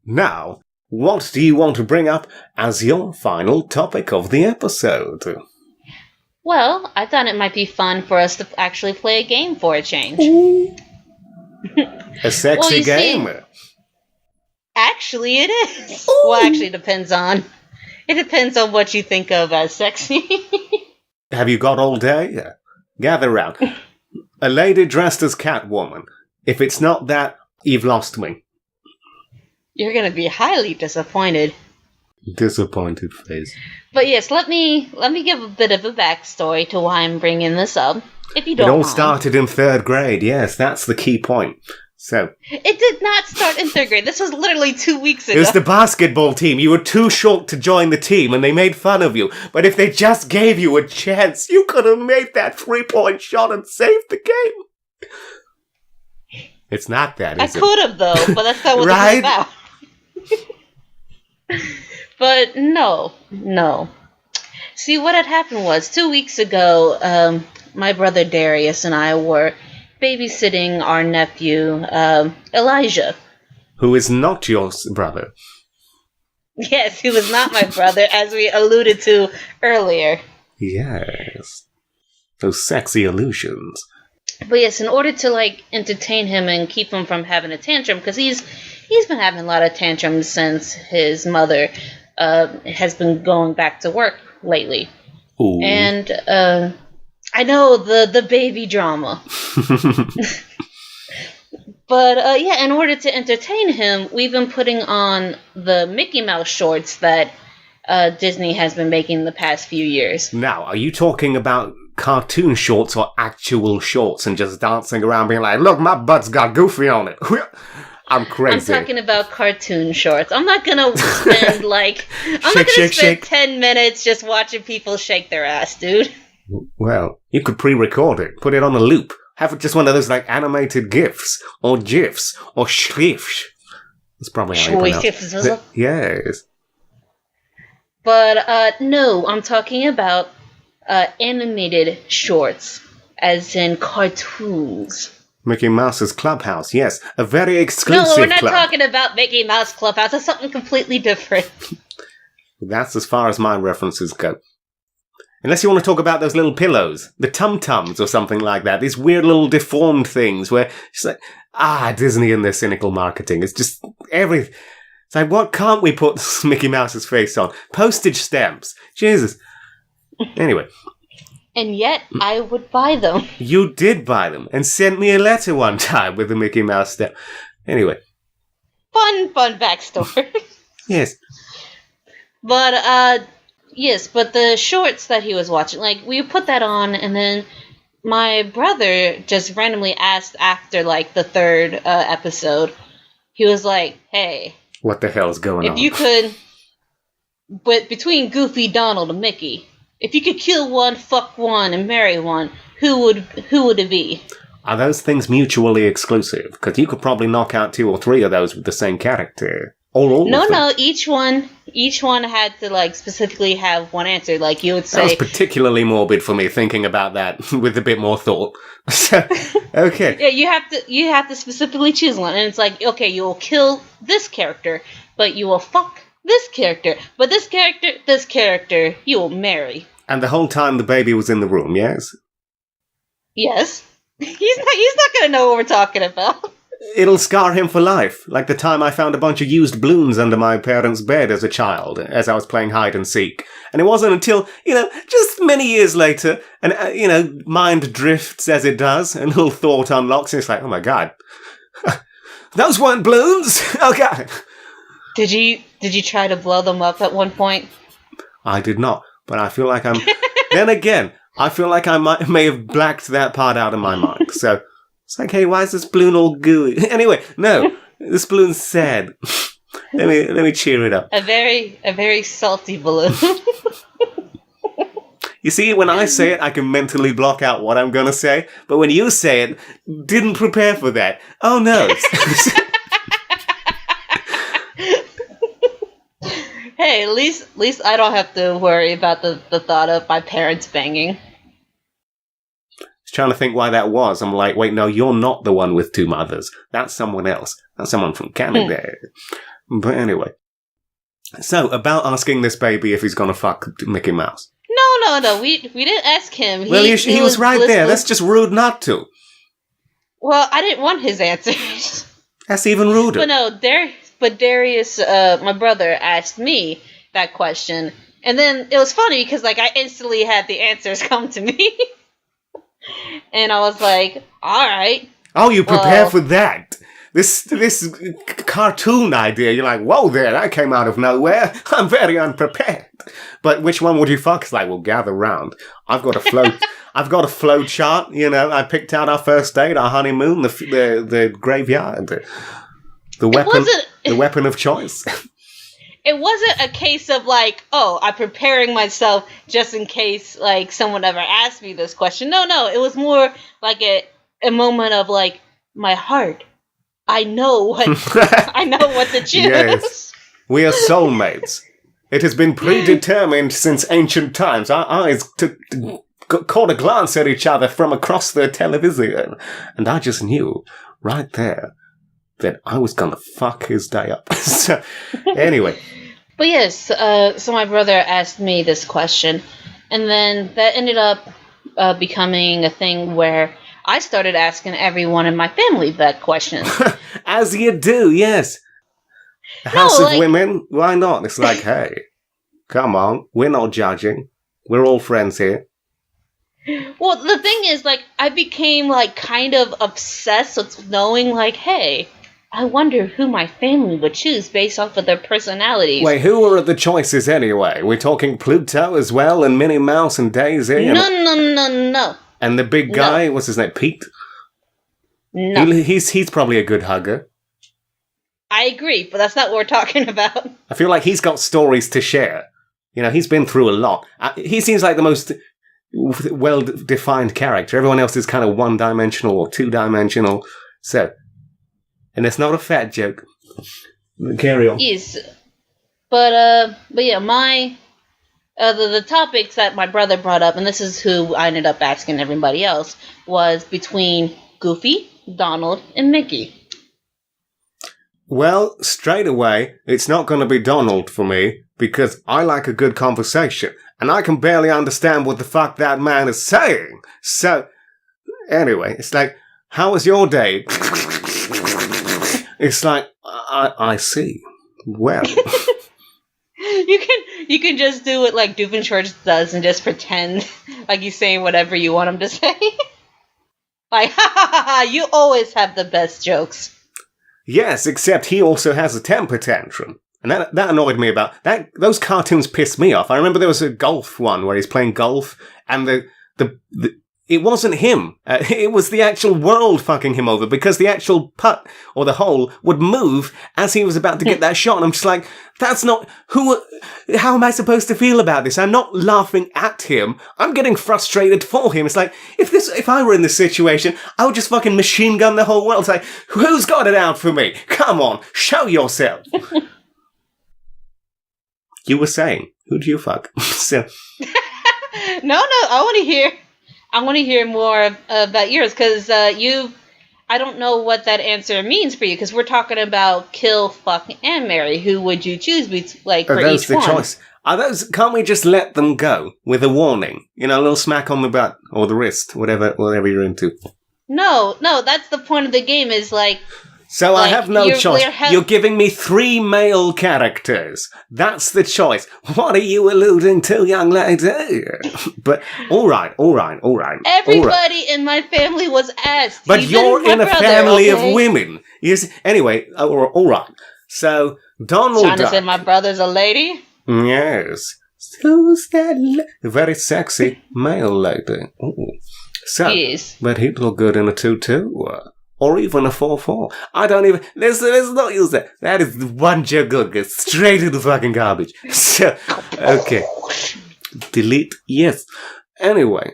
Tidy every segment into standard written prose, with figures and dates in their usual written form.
Now, what do you want to bring up as your final topic of the episode? Well, I thought it might be fun for us to actually play a game for a change. A sexy game? See, actually, it is. Well, actually, it depends on what you think of as sexy. Have you got all day? Gather round. A lady dressed as Catwoman. If it's not that, you've lost me. You're going to be highly disappointed. Disappointed face. But yes, let me give a bit of a backstory to why I'm bringing this up, if you don't mind. It all started in 3rd grade, yes, that's the key point. So, it did not start in 3rd grade. This was literally 2 weeks ago. It was the basketball team. You were too short to join the team, and they made fun of you. But if they just gave you a chance, you could have made that 3-point shot and saved the game. It's not that, is it? I could have, though, but that's not what this is about. But no. See, what had happened was 2 weeks ago, my brother Darius and I were babysitting our nephew, Elijah. Who is not your brother. Yes, he was not my brother, as we alluded to earlier. Yes. Those sexy illusions. But yes, in order to, entertain him and keep him from having a tantrum, because he's been having a lot of tantrums since his mother has been going back to work lately. Ooh. And I know the baby drama. But in order to entertain him, we've been putting on the Mickey Mouse shorts that Disney has been making the past few years. Now, are you talking about cartoon shorts or actual shorts and just dancing around being like, look, my butt's got Goofy on it? I'm crazy. I'm talking about cartoon shorts. I'm not gonna spend spend 10 minutes just watching people shake their ass, dude. Well, you could pre-record it, put it on a loop, have it just one of those animated GIFs or GIFs or SHRIFs. That's probably how you pronounce it. Yes. But no, I'm talking about animated shorts, as in cartoons. Mickey Mouse's Clubhouse, yes. A very exclusive club. No, we're not talking about Mickey Mouse Clubhouse. That's something completely different. That's as far as my references go. Unless you want to talk about those little pillows. The tum-tums or something like that. These weird little deformed things where it's like, Disney and their cynical marketing. It's just everything. It's like, what can't we put Mickey Mouse's face on? Postage stamps. Jesus. Anyway. And yet, I would buy them. You did buy them, and sent me a letter one time with the Mickey Mouse stamp. Anyway. Fun backstory. Yes. But, yes, but the shorts that he was watching, we put that on, and then my brother just randomly asked after, the 3rd episode, he was like, hey. What the hell's going on? If you could, but between Goofy, Donald, and Mickey, if you could kill one, fuck one, and marry one, who would it be? Are those things mutually exclusive? Because you could probably knock out 2 or 3 of those with the same character. No, each one had to, specifically have one answer. You would say... That was particularly morbid for me, thinking about that with a bit more thought. So, okay. Yeah, you have to specifically choose one. And it's okay, you will kill this character, but you will fuck this character. But this character, you will marry. And the whole time the baby was in the room, yes? Yes. He's not going to know what we're talking about. It'll scar him for life, like the time I found a bunch of used balloons under my parents' bed as a child, as I was playing hide and seek. And it wasn't until, just many years later, and, mind drifts as it does, and a little thought unlocks, and it's like, oh my god. Those weren't balloons! Oh god! Did you try to blow them up at one point? I did not, but I feel like I'm... Then again, I feel like I may have blacked that part out of my mind, so... It's like, hey, why is this balloon all gooey? Anyway, no, this balloon's sad. let me cheer it up. A very salty balloon. You see, when I say it, I can mentally block out what I'm going to say. But when you say it, didn't prepare for that. Oh, no. Hey, at least I don't have to worry about the thought of my parents banging. Trying to think why that was. I'm like, wait, no, you're not the one with 2 mothers. That's someone else. That's someone from Canada. But anyway. So, about asking this baby if he's gonna fuck Mickey Mouse. No. We didn't ask him. Well, he was right there. That's just rude not to. Well, I didn't want his answers. That's even ruder. But no, Darius, my brother, asked me that question. And then it was funny because, like, I instantly had the answers come to me. And I was like, all right. Oh, you prepare for that. This cartoon idea, you're like, whoa there, that came out of nowhere. I'm very unprepared. But which one would you fuck? It's like, well, gather round. I've got a flow chart, you know. I picked out our first date, our honeymoon, the graveyard, the weapon of choice. It wasn't a case of like, oh, I'm preparing myself just in case like someone ever asked me this question. No, it was more like a moment of like my heart. I know what to choose. Yes. We are soulmates. It has been predetermined since ancient times. Our eyes caught a glance at each other from across the television, and I just knew right there that I was gonna fuck his day up. So, anyway. But yes, so my brother asked me this question, and then that ended up becoming a thing where I started asking everyone in my family that question. As you do, yes. A house of women, why not? It's like, hey, come on, we're not judging. We're all friends here. Well, the thing is, like, I became, like, kind of obsessed with knowing, like, hey, I wonder who my family would choose based off of their personalities. Wait, who are the choices anyway? We're talking Pluto as well, and Minnie Mouse and Daisy? No. And the big guy, what's his name, Pete? No. He's probably a good hugger. I agree, but that's not what we're talking about. I feel like he's got stories to share. You know, he's been through a lot. He seems like the most well-defined character. Everyone else is kind of one-dimensional or two-dimensional. So, and it's not a fat joke. Carry on. Yes. But yeah, the topics that my brother brought up, and this is who I ended up asking everybody else, was between Goofy, Donald, and Mickey. Well, straight away, it's not going to be Donald for me, because I like a good conversation, and I can barely understand what the fuck that man is saying. So, anyway, it's like, how was your day? It's like, I see. Well... You can just do what like Doofenshmirtz does and just pretend like you're saying whatever you want him to say. Like, ha, you always have the best jokes. Yes, except he also has a temper tantrum. And that annoyed me about that. Those cartoons pissed me off. I remember there was a golf one where he's playing golf and it wasn't him. It was the actual world fucking him over because the actual putt or the hole would move as he was about to get that shot. And I'm just like, that's not how am I supposed to feel about this? I'm not laughing at him. I'm getting frustrated for him. It's like, if I were in this situation, I would just fucking machine gun the whole world. It's like, who's got it out for me? Come on, show yourself. You were saying, who do you fuck? So. No, I want to hear more about yours, because I don't know what that answer means for you, because we're talking about kill, fuck, and marry. Who would you choose for each one? That's the choice. Can't we just let them go with a warning? You know, a little smack on the butt or the wrist, whatever you're into. No, that's the point of the game is like... So I have no choice. You're giving me 3 male characters. That's the choice. What are you alluding to, young lady? But all right. Everybody in my family was asked. But you're in a family of women. Yes. Anyway, all right. So Donald Duck. Trying to say my brother's a lady? Yes. Who's that? Very sexy male lady. Ooh. So, yes. But he'd look good in a tutu. Or even a 4-4. I don't even... Let's not use that. That is one joke good. Straight into fucking garbage. So, okay. Delete. Yes. Anyway,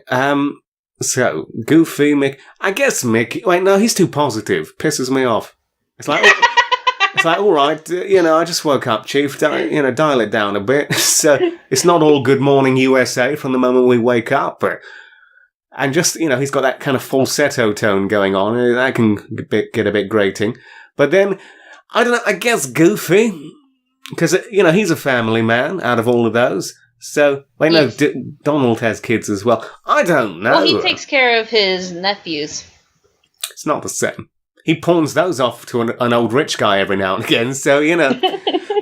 so, Goofy, Mick... I guess Mick... Wait, no, he's too positive. Pisses me off. It's like... all right, I just woke up, Chief. Dial it down a bit. So, it's not all good morning USA from the moment we wake up, but... And just, he's got that kind of falsetto tone going on. That can get a bit grating. But then, I don't know, I guess Goofy. Because, he's a family man out of all of those. So, Yes. Donald has kids as well. I don't know. Well, he takes care of his nephews. It's not the same. He pawns those off to an old rich guy every now and again. So,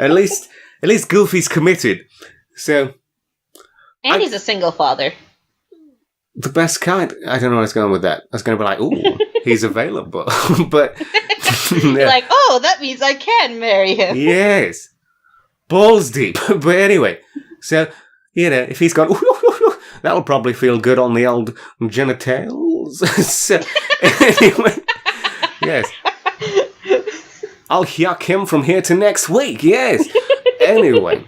at least Goofy's committed. So... And he's a single father. The best kind. I don't know where I was going with that. I was going to be like, ooh, he's available. But... You're like, oh, that means I can marry him. Yes. Balls deep. But anyway, so, if he's gone, that'll probably feel good on the old genitals. So, anyway, yes. I'll yuck him from here to next week, yes. Anyway.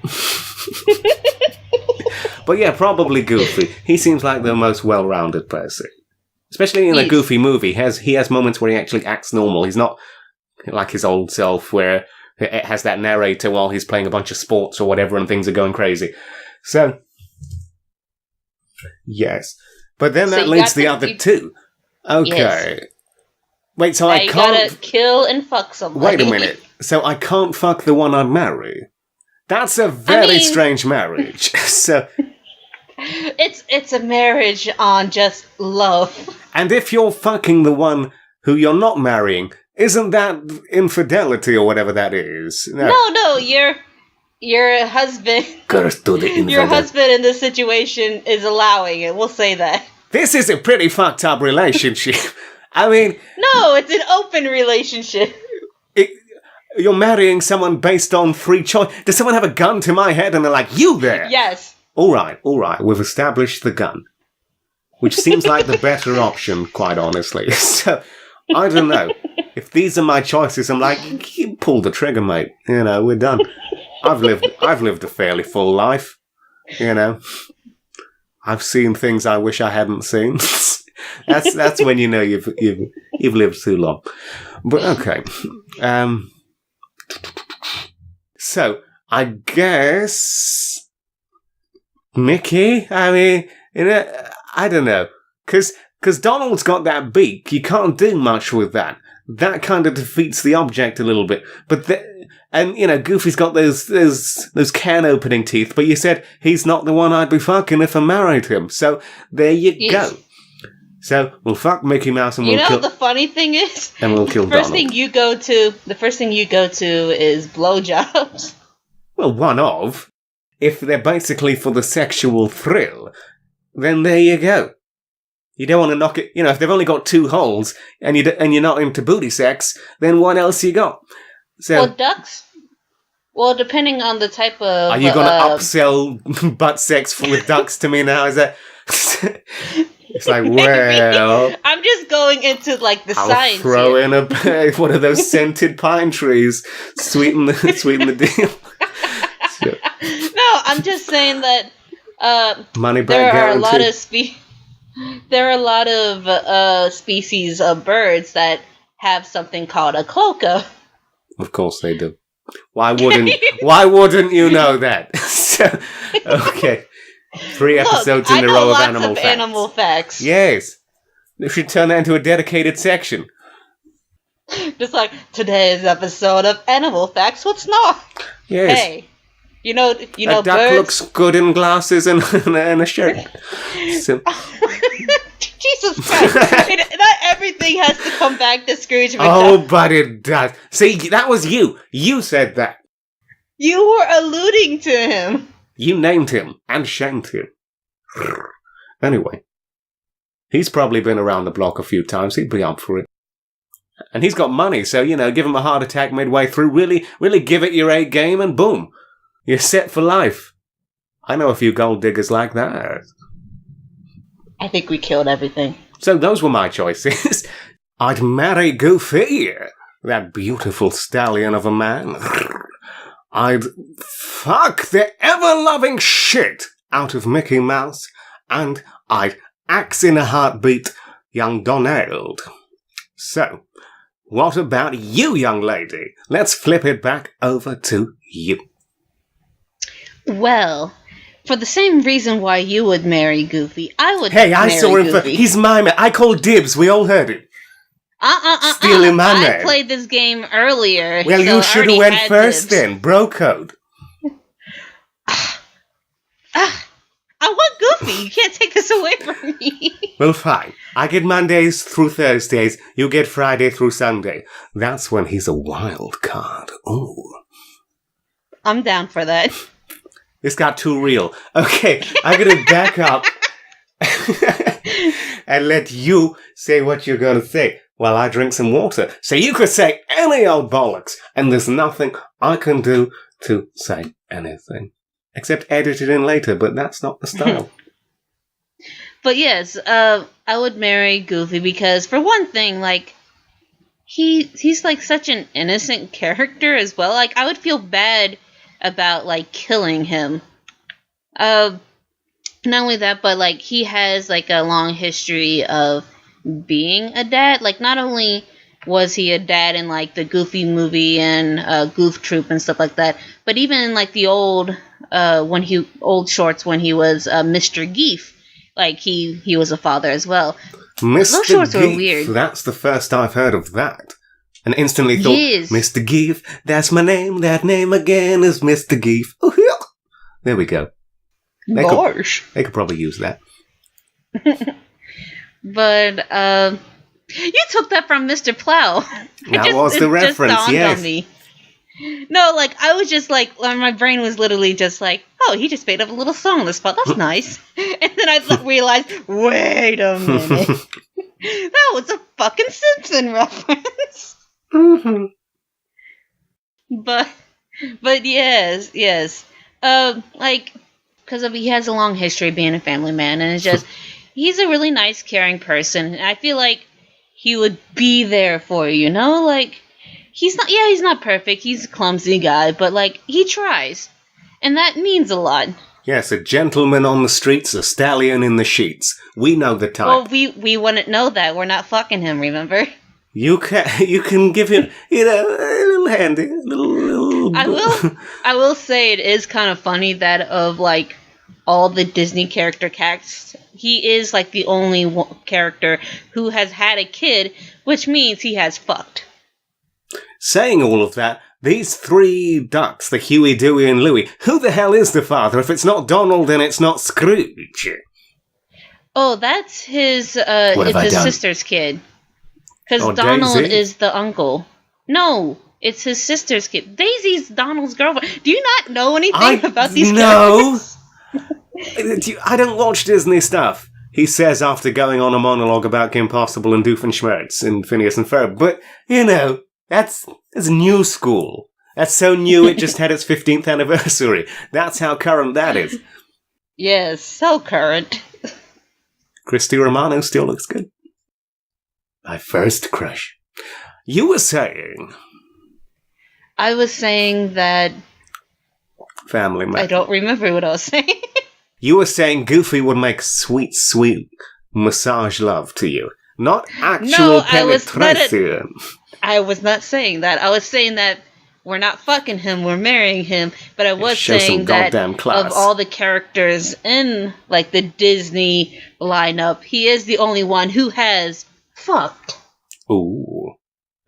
But yeah, probably Goofy. He seems like the most well-rounded person. Especially in a Goofy movie. He has moments where he actually acts normal. He's not like his old self where it has that narrator while he's playing a bunch of sports or whatever and things are going crazy. So, yes. But then that leads the other two. Okay. Yes. Wait, so now I you can't... gotta kill and fuck somebody. Wait a minute. So I can't fuck the one I marry? That's a very strange marriage. So... It's a marriage on just love. And if you're fucking the one who you're not marrying... Isn't that infidelity or whatever that is? No, your husband... Curse to the infidel. Your husband in this situation is allowing it, we'll say that. This is a pretty fucked up relationship. I mean... No, it's an open relationship. You're marrying someone based on free choice. Does someone have a gun to my head and they're like, you there? Yes. All right, we've established the gun. Which seems like the better option, quite honestly. So, I don't know. If these are my choices, I'm like, you pull the trigger, mate. We're done. I've lived a fairly full life. I've seen things I wish I hadn't seen. That's when you've lived too long. But okay. So I guess Mickey. I mean, I don't know, because Donald's got that beak. You can't do much with that. That kind of defeats the object a little bit. But Goofy's got those can opening teeth. But you said he's not the one I'd be fucking if I married him. So there you go. So we'll fuck Mickey Mouse and we'll kill... the funny thing is... And we'll kill Donald. The first thing you go to is blowjobs. Well, one of. If they're basically for the sexual thrill, then there you go. You don't want to knock it... if they've only got 2 holes and you're not into booty sex, then what else you got? So, well, ducks... Well, depending on the type of... Are you going to upsell butt sex with ducks to me now? Is that... It's like, well... I'm just going into, the I'll science throw here. in one of those scented pine trees. Sweeten the deal. So, no, I'm just saying that... money back there are guarantee. There are a lot of species of birds that have something called a cloaca. Of course they do. Why wouldn't you know that? So, okay. 3 episodes in a row of animal facts. Yes. We should turn that into a dedicated section. Just like today's episode of Animal Facts. What's not? Yes. Hey, you know, a duck birds looks good in glasses and a shirt. So. Jesus Christ! Not everything has to come back to Scrooge McDuck. Oh, but it does. See, that was you. You said that. You were alluding to him. You named him and shamed him. Anyway, he's probably been around the block a few times. He'd be up for it. And he's got money, so, give him a heart attack midway through. Really, really give it your A game and boom. You're set for life. I know a few gold diggers like that. I think we killed everything. So those were my choices. I'd marry Goofy, that beautiful stallion of a man. I'd fuck the ever-loving shit out of Mickey Mouse, and I'd axe in a heartbeat young Donald. So, what about you, young lady? Let's flip it back over to you. Well, for the same reason why you would marry Goofy, I would Hey, I marry saw him Goofy. he's my man. I called dibs. We all heard it. Stealing my I name. played this game earlier. Well, so you should have went first dibs. then. Bro code. I want Goofy. You can't take this away from me. Well, fine. I get Mondays through Thursdays. You get Friday through Sunday. That's when he's a wild card. Ooh. I'm down for that. This got too real. Okay, I'm going to back up and let you say what you're going to say while I drink some water. So you could say any old bollocks, and there's nothing I can do to say anything. Except edit it in later, but that's not the style. But yes, I would marry Goofy because, for one thing, like, he's like such an innocent character as well. Like, I would feel bad about, like, killing him. Not only that, but, like, he has, like, a long history of being a dad. Like, not only was he a dad in, like, the Goofy movie and Goof Troop and stuff like that, but even in, like, the old shorts when he was Mr. Geef, like, he was a father as well. Mr. Those shorts Geef, were weird. That's the first I've heard of that. And instantly thought, Yes. Mr. Geef, that's my name. That name again is Mr. Geef. There we go. They could probably use that. But you took that from Mr. Plow. That was the reference, yes. On me. No, like, I was just like, my brain was literally just like, oh, he just made up a little song on the spot. That's nice. And then I realized, wait a minute. That was a fucking Simpson reference. Mm-hmm. But yes. Like, because he has a long history of being a family man, and it's just, he's a really nice, caring person. And I feel like he would be there for you, you know? Like, he's not perfect. He's a clumsy guy, but, like, he tries. And that means a lot. Yes, a gentleman on the streets, a stallion in the sheets. We know the type. Well, we wouldn't know that. We're not fucking him, remember? You can give him, a little handy, a little. I will say it is kind of funny that of, like, all the Disney character cast, he is, like, the only character who has had a kid, which means he has fucked. Saying all of that, these three ducks, the Huey, Dewey, and Louie, who the hell is the father? If it's not Donald, then it's not Scrooge. Oh, that's his sister's kid. Because Donald Daisy? is the uncle. No, it's his sister's kid. Daisy's Donald's girlfriend. Do you not know anything about these characters? I don't watch Disney stuff, he says after going on a monologue about Kim Possible and Doofenshmirtz and Phineas and Ferb. But, that's new school. That's so new it just had its 15th anniversary. That's how current that is. Yes, so current. Christy Romano still looks good. My first crush. You were saying... I was saying that... Family man. I don't remember what I was saying. You were saying Goofy would make sweet, sweet massage love to you. Not actual penetration. I was not saying that. I was saying that we're not fucking him, we're marrying him. But I was saying that of all the characters in, like, the Disney lineup, he is the only one who has fucked. Ooh.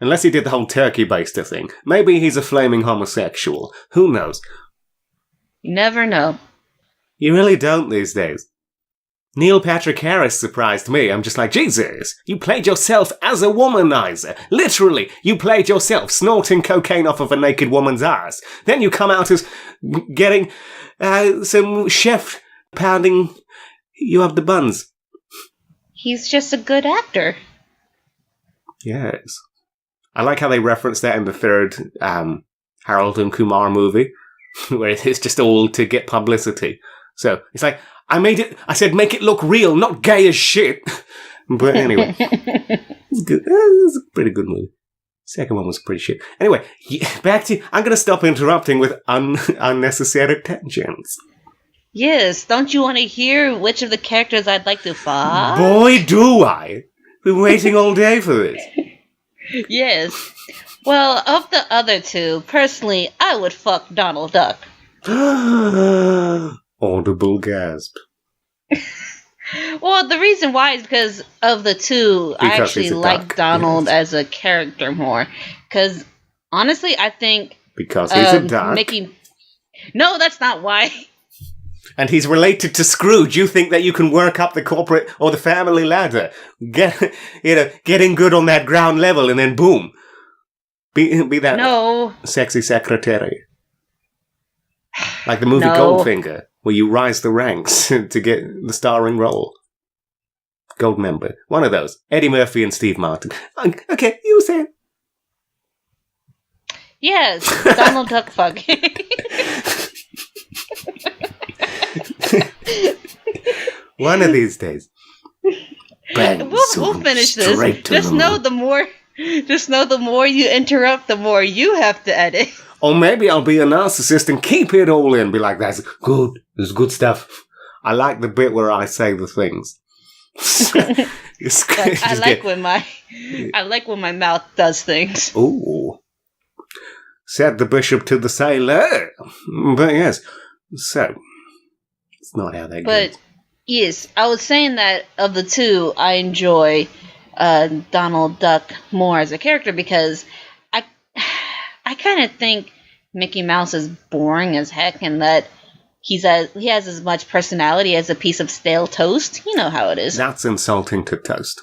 Unless he did the whole turkey baster thing. Maybe he's a flaming homosexual. Who knows? You never know. You really don't these days. Neil Patrick Harris surprised me. I'm just like, Jesus, you played yourself as a womanizer. Literally, you played yourself snorting cocaine off of a naked woman's ass. Then you come out as getting some chef pounding you up the buns. He's just a good actor. Yes. I like how they reference that in the third Harold and Kumar movie, where it's just all to get publicity. So, it's like, I said make it look real, not gay as shit. But anyway, it's good. It's a pretty good movie. Second one was pretty shit. Anyway, back to, I'm going to stop interrupting with unnecessary tangents. Yes, don't you want to hear which of the characters I'd like to fuck? Boy, do I. Been waiting all day for this. Yes. Well, of the other two, personally, I would fuck Donald Duck. Audible gasp. Well, the reason why is because of the two. I Because actually he's a like duck. Donald Yes. as a character more. Because honestly, I think Because he's a duck. Mickey. No, that's not why. And he's related to Scrooge. You think that you can work up the corporate or the family ladder, getting good on that ground level, and then boom, be that No, sexy secretary, like the movie No. Goldfinger, where you rise the ranks to get the starring role. Gold member, one of those. Eddie Murphy and Steve Martin. Okay, you were saying. yes, Donald Duck fuck. One of these days. Bang, We'll finish this. Just know the more you interrupt, the more you have to edit. Or maybe I'll be a narcissist and keep it all in. Be like, that's good. It's good stuff. I like the bit where I say the things. I like when my mouth does things. Ooh. Said the bishop to the sailor. But yes. So, it's not how that goes. But yes, I was saying that of the two, I enjoy Donald Duck more as a character because I kind of think Mickey Mouse is boring as heck, and that he has as much personality as a piece of stale toast. You know how it is. That's insulting to toast.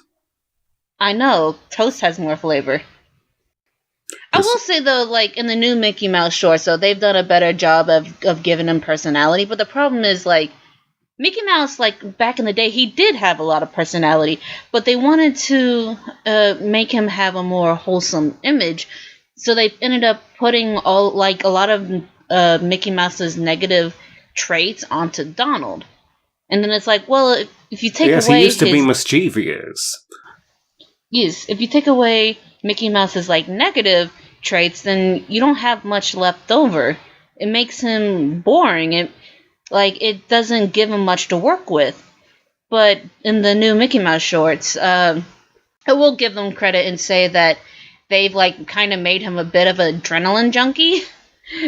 I know toast has more flavor. I will say though, like in the new Mickey Mouse short, so they've done a better job of giving him personality. But the problem is, like, Mickey Mouse, like back in the day, he did have a lot of personality, but they wanted to make him have a more wholesome image, so they ended up putting a lot of Mickey Mouse's negative traits onto Donald, and then it's like, well, if you take away he used to be mischievous. Yes, if you take away Mickey Mouse's like negative traits, then you don't have much left over. It makes him boring. It doesn't give him much to work with. But in the new Mickey Mouse shorts, I will give them credit and say that they've like kind of made him a bit of an adrenaline junkie,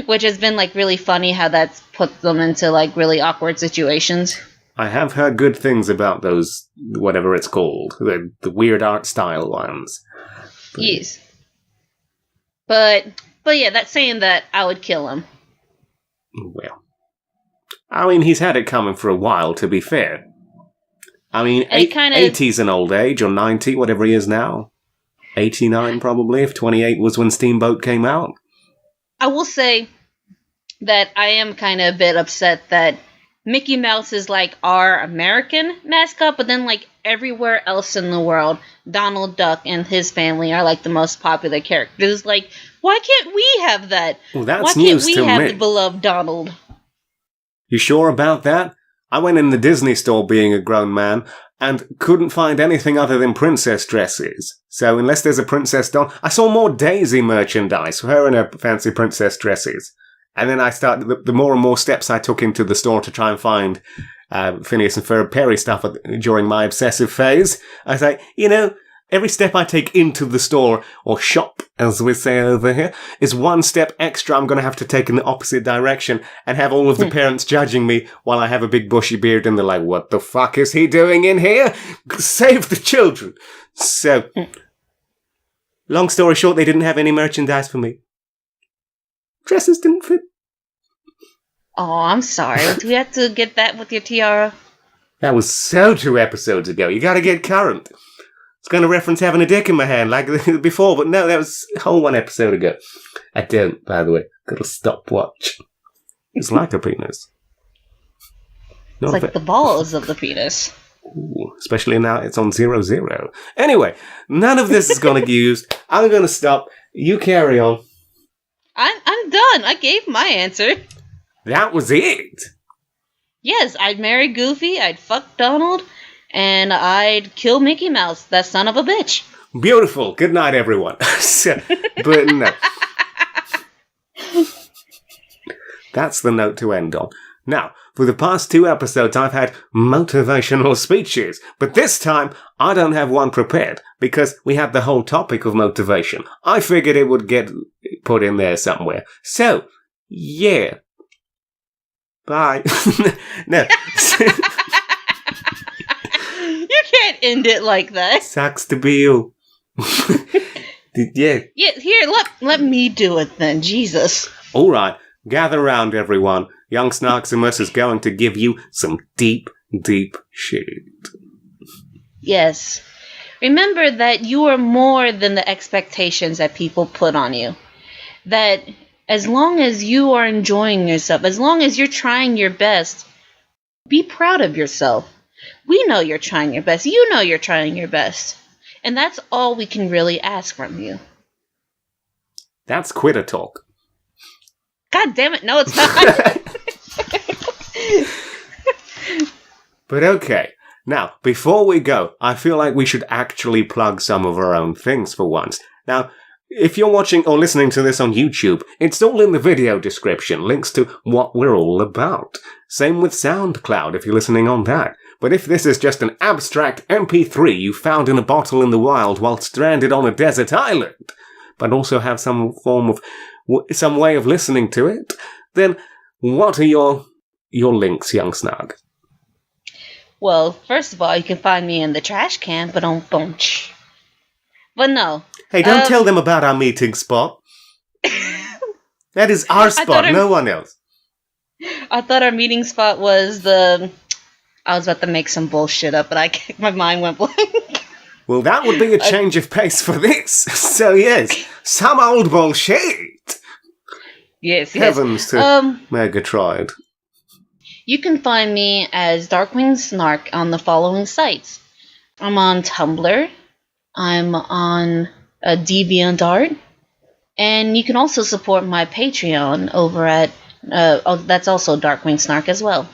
which has been like really funny how that's put them into like really awkward situations. I have heard good things about those, whatever it's called, the weird art style ones. Yes. But yeah, that's saying that I would kill him. Well, I mean, he's had it coming for a while, to be fair. I mean, 80's an old age, or 90, whatever he is now. 89, probably, if 28 was when Steamboat came out. I will say that I am kind of a bit upset that Mickey Mouse is like our American mascot, but then like everywhere else in the world, Donald Duck and his family are like the most popular characters. Like, why can't we have that? Well, that's why news can't to we have me. the beloved Donald? You sure about that? I went in the Disney store being a grown man and couldn't find anything other than princess dresses. So unless there's a Princess Dawn, I saw more Daisy merchandise, her in her fancy princess dresses. And then I started, the more and more steps I took into the store to try and find Phineas and Ferb Perry stuff during my obsessive phase, I was like, every step I take into the store, or shop, as we say over here, is one step extra I'm going to have to take in the opposite direction and have all of the parents judging me while I have a big bushy beard and they're like, what the fuck is he doing in here? Save the children. So, long story short, they didn't have any merchandise for me. Dresses didn't fit. Oh, I'm sorry. Do we have to get that with your tiara? That was so 2 episodes ago. You gotta get current. It's going to reference having a dick in my hand like before, but no, that was a whole 1 episode ago. I don't, by the way. Got a stopwatch. It's like a penis. It's like the balls of the penis. Ooh, especially now it's on 0-0. Anyway, none of this is going to get used. I'm going to stop. You carry on. I'm done. I gave my answer. That was it. Yes, I'd marry Goofy, I'd fuck Donald, and I'd kill Mickey Mouse, that son of a bitch. Beautiful. Good night, everyone. But no. That's the note to end on. Now, for the past 2 episodes, I've had motivational speeches, but this time I don't have one prepared because we had the whole topic of motivation. I figured it would get put in there somewhere. So, yeah. Bye. No. You can't end it like that. Sucks to be you. Yeah. Yeah, here, let me do it then. Jesus. All right. Gather round, everyone. Young Snarksimus is going to give you some deep, deep shit. Yes. Remember that you are more than the expectations that people put on you. That as long as you are enjoying yourself, as long as you're trying your best, be proud of yourself. We know you're trying your best. You know you're trying your best. And that's all we can really ask from you. That's quitter talk. God damn it, no it's not. But okay. Now, before we go, I feel like we should actually plug some of our own things for once. Now, if you're watching or listening to this on YouTube, it's all in the video description, links to what we're all about. Same with SoundCloud if you're listening on that. But if this is just an abstract MP3 you found in a bottle in the wild while stranded on a desert island, but also have some form of, some way of listening to it, then what are your links, young Snug? Well, first of all, you can find me in the trash can, but no. Hey, don't tell them about our meeting spot. That is our spot, no one else. I thought our meeting spot was the... I was about to make some bullshit up, but my mind went blank. Well, that would be a change of pace for this. So yes, some old bullshit. Yes. Heavens to Megatroid. You can find me as Darkwing Snark on the following sites. I'm on Tumblr. I'm on DeviantArt. And you can also support my Patreon over at... that's also Darkwing Snark as well.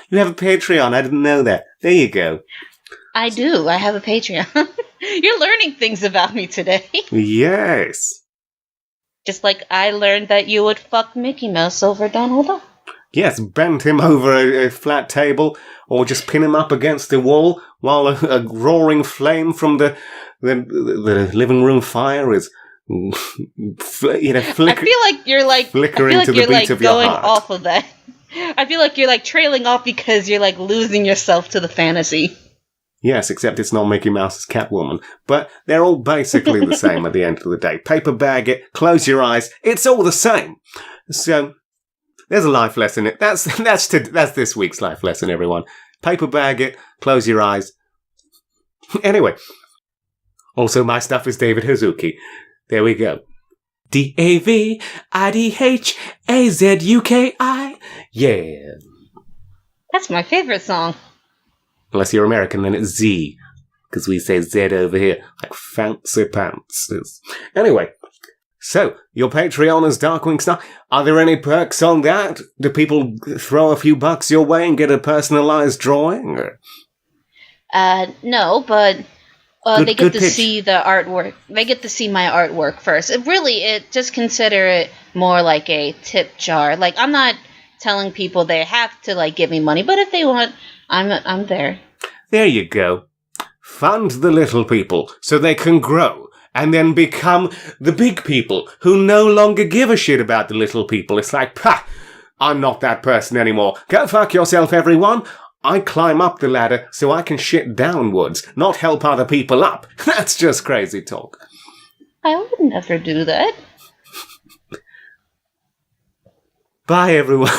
You have a Patreon, I didn't know that. There you go. I do, I have a Patreon. You're learning things about me today. Yes. Just like I learned that you would fuck Mickey Mouse over Donald Duck. Yes, bend him over a flat table, or just pin him up against the wall while a roaring flame from the living room fire is, flickering. I feel like you're flickering to the beat of your going heart. off of that. I feel like you're trailing off because you're losing yourself to the fantasy. Yes, except it's not Mickey Mouse's Catwoman. But they're all basically the same at the end of the day. Paper bag it, close your eyes, it's all the same. So, there's a life lesson. That's this week's life lesson, everyone. Paper bag it, close your eyes. Anyway. Also, my stuff is DavidHazuki. There we go. DavidHazuki. Yeah. That's my favorite song. Unless you're American, then it's Z. Because we say Z over here. Like fancy pants. Anyway. So, your Patreon is Darkwing Snark. Are there any perks on that? Do people throw a few bucks your way and get a personalized drawing? No, but... they get to pitch. see the artwork. They get to see my artwork first. Just consider it more like a tip jar. I'm not telling people they have to give me money, but if they want, I'm there. There you go. Fund the little people so they can grow and then become the big people who no longer give a shit about the little people. It's like, pah, I'm not that person anymore. Go fuck yourself, everyone. I climb up the ladder so I can shit downwards, not help other people up. That's just crazy talk. I would never do that. Bye, everyone.